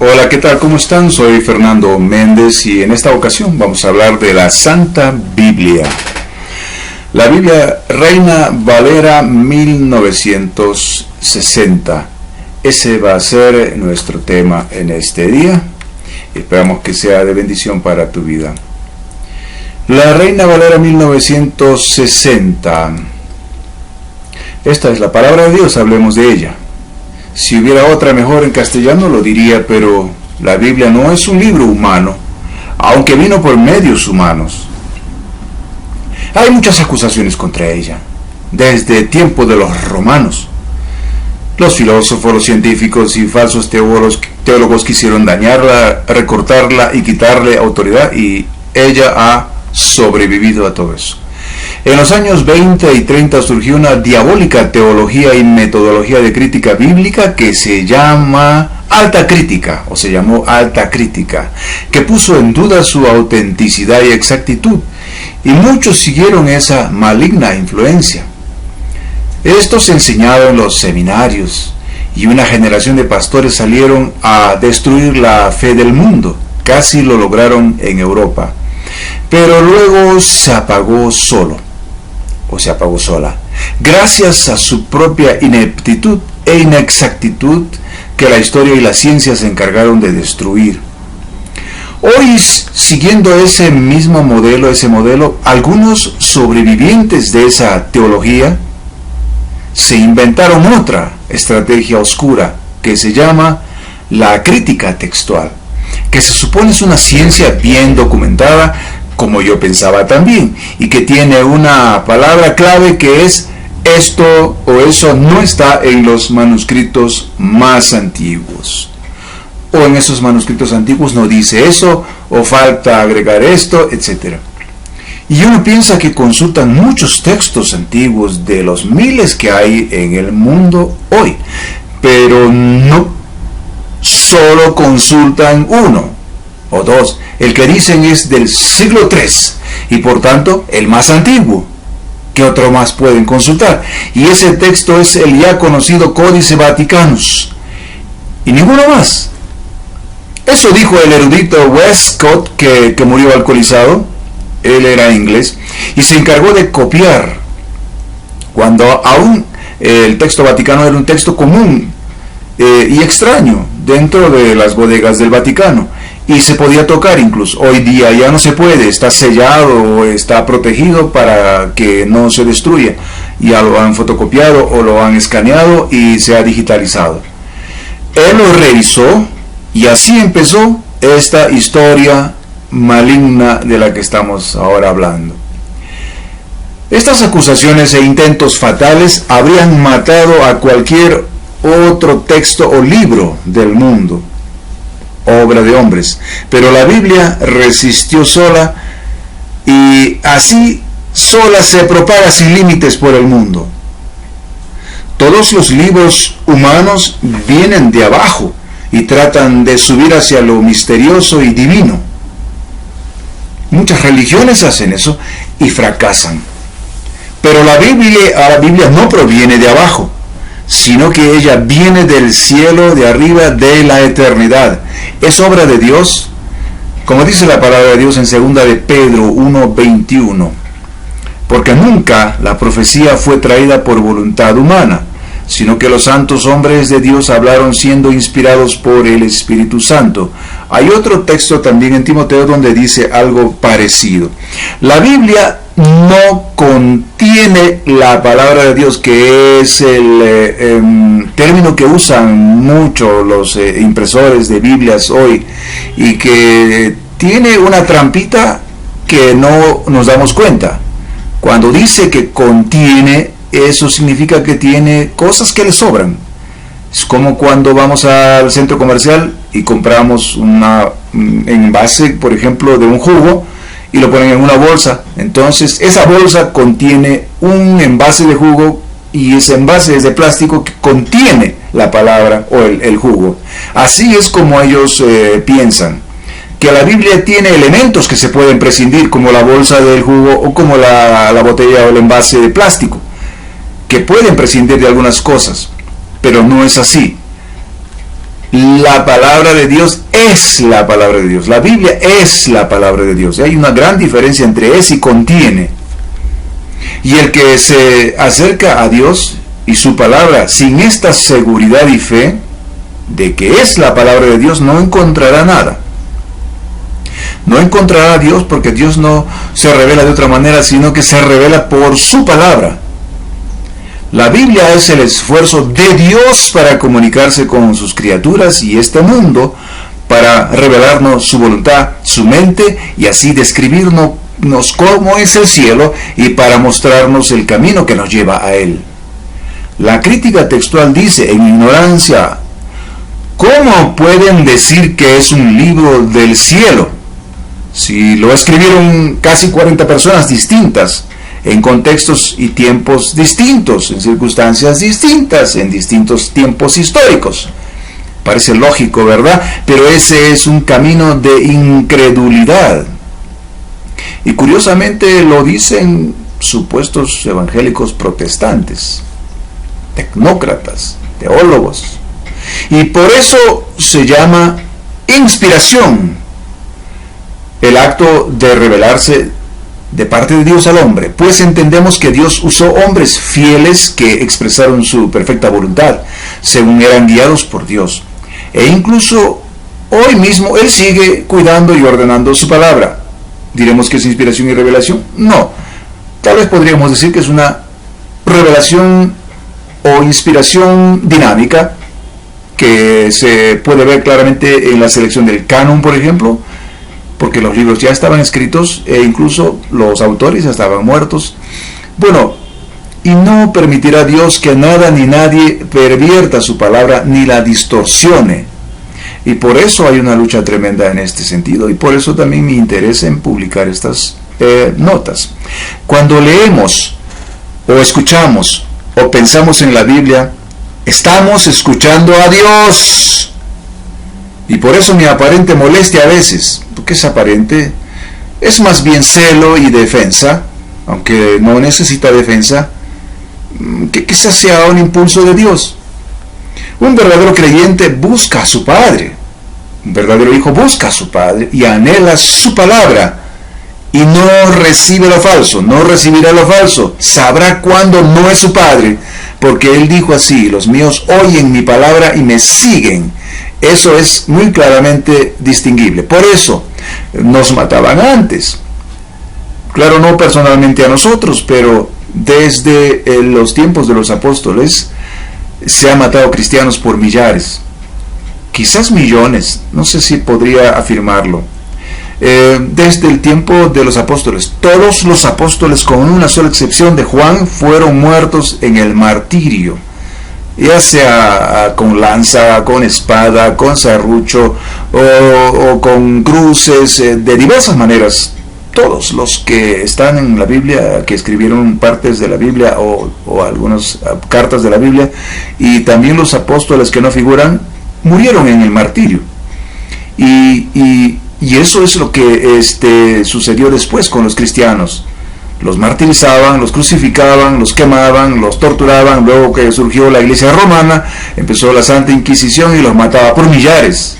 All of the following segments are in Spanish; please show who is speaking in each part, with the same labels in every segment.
Speaker 1: Hola, ¿qué tal? ¿Cómo están? Soy Fernando Méndez y en esta ocasión vamos a hablar de la Santa Biblia. La Biblia Reina Valera 1960. Ese va a ser nuestro tema en este día. Esperamos que sea de bendición para tu vida. La Reina Valera 1960. Esta es la palabra de Dios, hablemos de ella. Si hubiera otra mejor en castellano lo diría, pero la Biblia no es un libro humano, aunque vino por medios humanos. Hay muchas acusaciones contra ella, desde el tiempo de los romanos. Los filósofos, los científicos y falsos teólogos quisieron dañarla, recortarla y quitarle autoridad, y ella ha sobrevivido a todo eso. En los años 20 y 30 surgió una diabólica teología y metodología de crítica bíblica que se llama alta crítica, o se llamó alta crítica, que puso en duda su autenticidad y exactitud, y muchos siguieron esa maligna influencia. Esto se enseñaba en los seminarios, y una generación de pastores salieron a destruir la fe del mundo. Casi lo lograron en Europa, pero luego se apagó solo, o se apagó sola, gracias a su propia ineptitud e inexactitud que la historia y la ciencia se encargaron de destruir. Hoy, siguiendo ese modelo, algunos sobrevivientes de esa teología se inventaron otra estrategia oscura que se llama la crítica textual, que se supone es una ciencia bien documentada, como yo pensaba también, y que tiene una palabra clave que es esto o eso no está en los manuscritos más antiguos, o en esos manuscritos antiguos no dice eso, o falta agregar esto, etc. Y uno piensa que consultan muchos textos antiguos de los miles que hay en el mundo hoy, pero no solo consultan uno o dos. El que dicen es del siglo III y por tanto el más antiguo. ¿Qué otro más pueden consultar? Y ese texto es el ya conocido Códice Vaticanus y ninguno más. Eso dijo el erudito Westcott, que murió alcoholizado. Él era inglés y se encargó de copiar, cuando aún el texto vaticano era un texto común y extraño dentro de las bodegas del Vaticano, y se podía tocar incluso. Hoy día ya no se puede, está sellado o está protegido para que no se destruya. Ya lo han fotocopiado o lo han escaneado y se ha digitalizado. Él lo revisó y así empezó esta historia maligna de la que estamos ahora hablando. Estas acusaciones e intentos fatales habrían matado a cualquier otro texto o libro del mundo, obra de hombres, pero la Biblia resistió sola, y así sola se propaga sin límites por el mundo. Todos los libros humanos vienen de abajo y tratan de subir hacia lo misterioso y divino. Muchas religiones hacen eso y fracasan. Pero la Biblia no proviene de abajo, sino que ella viene del cielo, de arriba, de la eternidad. Es obra de Dios, como dice la palabra de Dios en 2 de Pedro 1:21. Porque nunca la profecía fue traída por voluntad humana, sino que los santos hombres de Dios hablaron siendo inspirados por el Espíritu Santo. Hay otro texto también en Timoteo donde dice algo parecido. La Biblia no contiene la palabra de Dios, que es el término que usan mucho los impresores de Biblias hoy, y que tiene una trampita que no nos damos cuenta. Cuando dice que contiene, eso significa que tiene cosas que le sobran. Es como cuando vamos al centro comercial y compramos un envase, por ejemplo, de un jugo, y lo ponen en una bolsa. Entonces esa bolsa contiene un envase de jugo, y ese envase es de plástico que contiene la palabra o el jugo. Así es como ellos piensan que la Biblia tiene elementos que se pueden prescindir, como la bolsa del jugo o como la botella o el envase de plástico, que pueden prescindir de algunas cosas, pero no es así. La palabra de Dios es la palabra de Dios. La Biblia es la palabra de Dios. Hay una gran diferencia entre es y contiene. Y el que se acerca a Dios y su palabra sin esta seguridad y fe de que es la palabra de Dios, no encontrará nada. No encontrará a Dios, porque Dios no se revela de otra manera, sino que se revela por su palabra. La Biblia es el esfuerzo de Dios para comunicarse con sus criaturas y este mundo, para revelarnos su voluntad, su mente, y así describirnos cómo es el cielo y para mostrarnos el camino que nos lleva a él. La crítica textual dice, en ignorancia, ¿cómo pueden decir que es un libro del cielo? Si lo escribieron casi 40 personas distintas, en contextos y tiempos distintos, en circunstancias distintas, en distintos tiempos históricos. Parece lógico, ¿verdad? Pero ese es un camino de incredulidad. Y curiosamente lo dicen supuestos evangélicos protestantes, tecnócratas, teólogos. Y por eso se llama inspiración el acto de revelarse de parte de Dios al hombre, pues entendemos que Dios usó hombres fieles que expresaron su perfecta voluntad, según eran guiados por Dios. E incluso hoy mismo Él sigue cuidando y ordenando su palabra. ¿Diremos que es inspiración y revelación? No. Tal vez podríamos decir que es una revelación o inspiración dinámica, que se puede ver claramente en la selección del canon, por ejemplo, porque los libros ya estaban escritos e incluso los autores ya estaban muertos. Bueno, y no permitirá Dios que nada ni nadie pervierta su palabra ni la distorsione. Y por eso hay una lucha tremenda en este sentido, y por eso también mi interés en publicar estas notas. Cuando leemos o escuchamos o pensamos en la Biblia, estamos escuchando a Dios. Y por eso mi aparente molestia a veces, porque es aparente, es más bien celo y defensa, aunque no necesita defensa, que quizás sea un impulso de Dios. Un verdadero creyente busca a su Padre, un verdadero hijo busca a su Padre y anhela su palabra, y no recibe lo falso, no recibirá lo falso, sabrá cuándo no es su Padre, porque Él dijo así: los míos oyen mi palabra y me siguen. Eso es muy claramente distinguible. Por eso nos mataban antes. Claro, no personalmente a nosotros, pero desde los tiempos de los apóstoles se han matado cristianos por millares, quizás millones, no sé si podría afirmarlo. Desde el tiempo de los apóstoles, todos los apóstoles, con una sola excepción de Juan, fueron muertos en el martirio, ya sea con lanza, con espada, con serrucho o con cruces, de diversas maneras. Todos los que están en la Biblia, que escribieron partes de la Biblia o algunas cartas de la Biblia, y también los apóstoles que no figuran, murieron en el martirio. Y eso es lo que sucedió después con los cristianos. Los martirizaban, los crucificaban, los quemaban, los torturaban. Luego que surgió la Iglesia Romana, empezó la Santa Inquisición y los mataba por millares,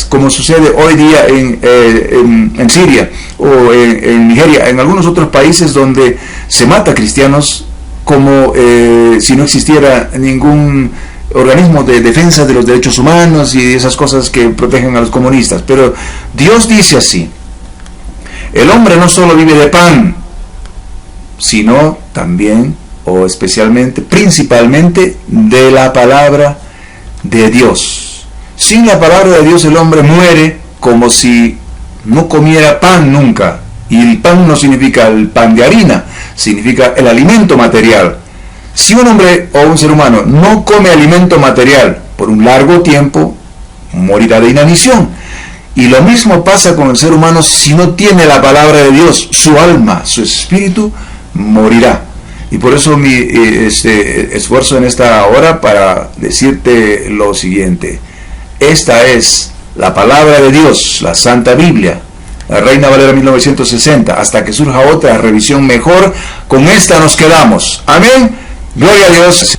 Speaker 1: como sucede hoy día en Siria o en Nigeria, en algunos otros países donde se mata a cristianos como si no existiera ningún organismo de defensa de los derechos humanos y esas cosas que protegen a los comunistas. Pero Dios dice así: el hombre no solo vive de pan, sino también, o especialmente, principalmente, de la palabra de Dios. Sin la palabra de Dios el hombre muere como si no comiera pan nunca. Y el pan no significa el pan de harina, significa el alimento material. Si un hombre o un ser humano no come alimento material por un largo tiempo, morirá de inanición. Y lo mismo pasa con el ser humano si no tiene la palabra de Dios. Su alma, su espíritu morirá. Y por eso mi esfuerzo en esta hora para decirte lo siguiente: esta es la palabra de Dios, la Santa Biblia, la Reina Valera 1960. Hasta que surja otra revisión mejor, con esta nos quedamos. Amén. Gloria a Dios.